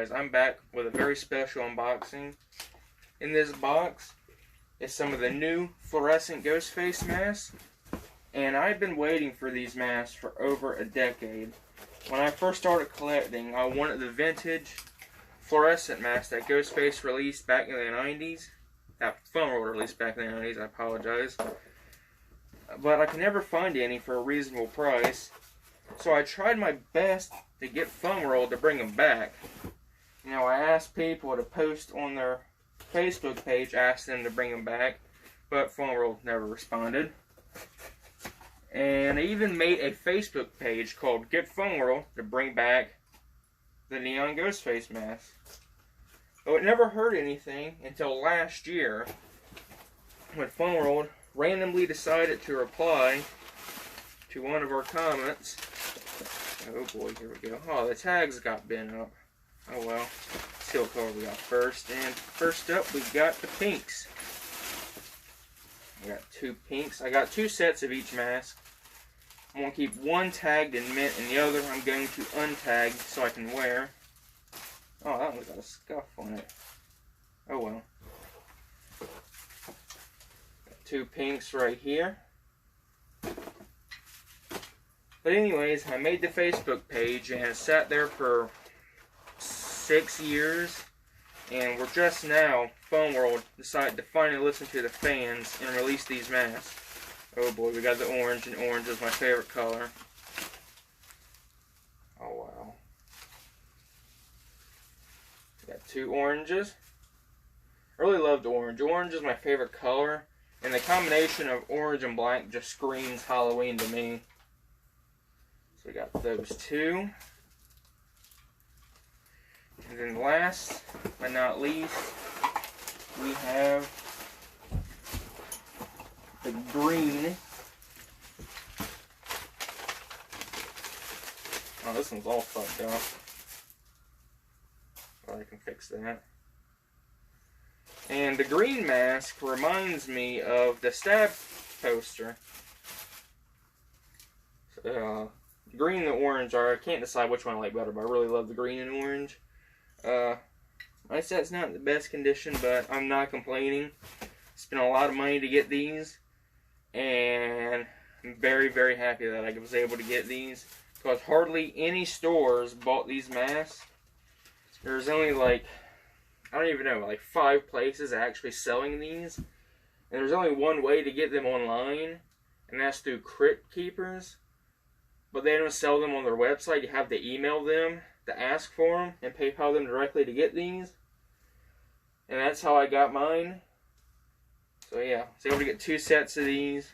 guys, I'm back with a very special unboxing. In this box is some of the new fluorescent Ghostface masks, and I've been waiting for these masks for over a decade. When I first started collecting, I wanted the vintage fluorescent mask that Ghostface released back in the 90s. That Fluorescent released back in the 90s, I apologize. But I could never find any for a reasonable price. So I tried my best to get Fluorescent to bring them back. You know, I asked people to post on their Facebook page, asked them to bring them back, but Fluorescent never responded. And I even made a Facebook page called Get Fluorescent to bring back the Neon Ghostface mask. But it never heard anything until last year when Fluorescent randomly decided to reply to one of our comments. Oh boy, here we go. Oh, the tags got bent up. Oh well. See what color we got first. And first up, we got the pinks. I got two pinks. I got two sets of each mask. I'm going to keep one tagged in mint and the other I'm going to untag so I can wear. Oh, that one's got a scuff on it. Oh well. Got two pinks right here. But anyways, I made the Facebook page and it sat there for 6 years. And we're just now, Fluorescent decided to finally listen to the fans and release these masks. Oh boy, we got the orange, and orange is my favorite color. Oh wow. We got two oranges. I really loved orange. Orange is my favorite color. And the combination of orange and black just screams Halloween to me. So we got those two. And then last but not least, we have the green. Oh, this one's all fucked up. Well, I can fix that. And the green mask reminds me of the Stab poster. Green and the orange I can't decide which one I like better, but I really love the green and orange. My set's not in the best condition, but I'm not complaining. Spent a lot of money to get these, and I'm very, very happy that I was able to get these, because hardly any stores bought these masks. There's only like, I don't even know, like 5 places actually selling these, and there's only one way to get them online, and that's through Crypt Keepers. But they don't sell them on their website. You have to email them to ask for them and PayPal them directly to get these. And that's how I got mine. So yeah, I was able to get 2 sets of these.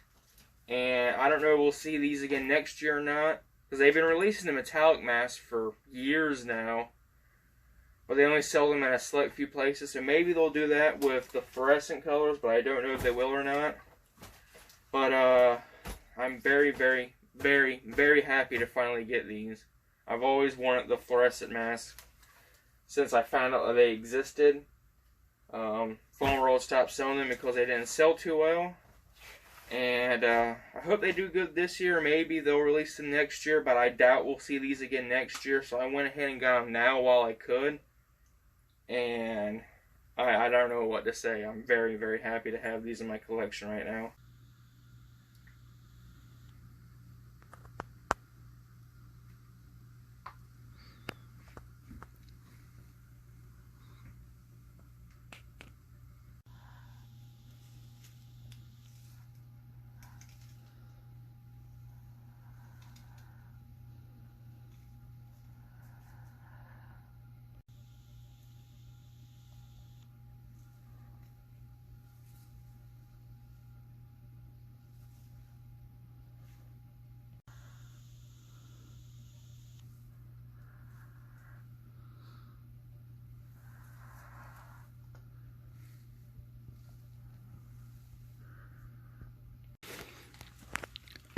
And I don't know if we'll see these again next year or not, because they've been releasing the metallic masks for years now. But they only sell them at a select few places. So maybe they'll do that with the fluorescent colors, but I don't know if they will or not. But I'm very, very, very, very happy to finally get these. I've always wanted the fluorescent mask since I found out that they existed. Fluorescent stopped selling them because they didn't sell too well. And I hope they do good this year. Maybe they'll release them next year, but I doubt we'll see these again next year. So I went ahead and got them now while I could. And I don't know what to say. I'm very, very happy to have these in my collection right now.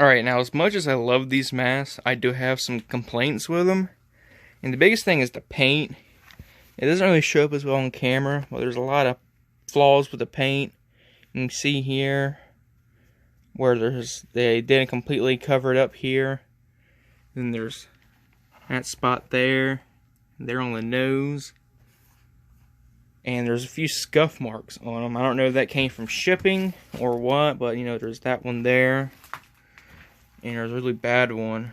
Alright, now as much as I love these masks, I do have some complaints with them. And the biggest thing is the paint. It doesn't really show up as well on camera, but there's a lot of flaws with the paint. You can see here where they didn't completely cover it up here. Then there's that spot there on the nose. and there's a few scuff marks on them. I don't know if that came from shipping or what, but you know, there's that one there, and there's a really bad one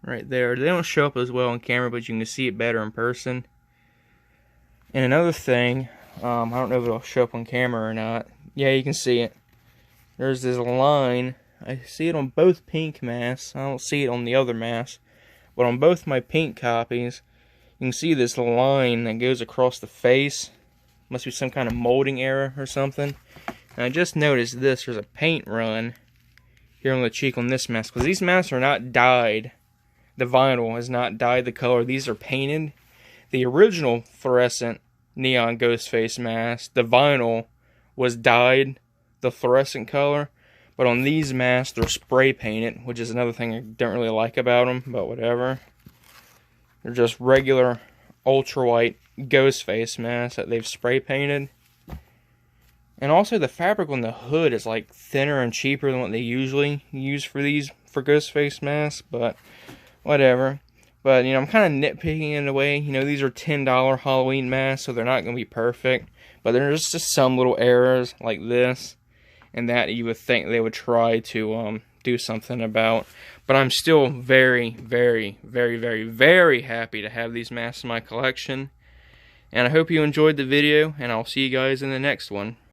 right there. They don't show up as well on camera, but you can see it better in person. And another thing, I don't know if it'll show up on camera or not. Yeah, you can see it. There's this line. I see it on both pink masks. I don't see it on the other mask. But on both my pink copies, you can see this line that goes across the face. Must be some kind of molding error or something. And I just noticed this. There's a paint run here on the cheek on this mask. Because these masks are not dyed. The vinyl is not dyed the color. These are painted. The original fluorescent neon Ghostface mask, the vinyl was dyed the fluorescent color, but on these masks they're spray painted, which is another thing I don't really like about them, but whatever. They're just regular ultra white Ghostface masks that they've spray painted. And also the fabric on the hood is like thinner and cheaper than what they usually use for Ghostface masks, but whatever. But, you know, I'm kind of nitpicking in a way. You know, these are $10 Halloween masks, so they're not going to be perfect. But there's just some little errors like this and that you would think they would try to do something about. But I'm still very, very, very, very, very happy to have these masks in my collection. And I hope you enjoyed the video, and I'll see you guys in the next one.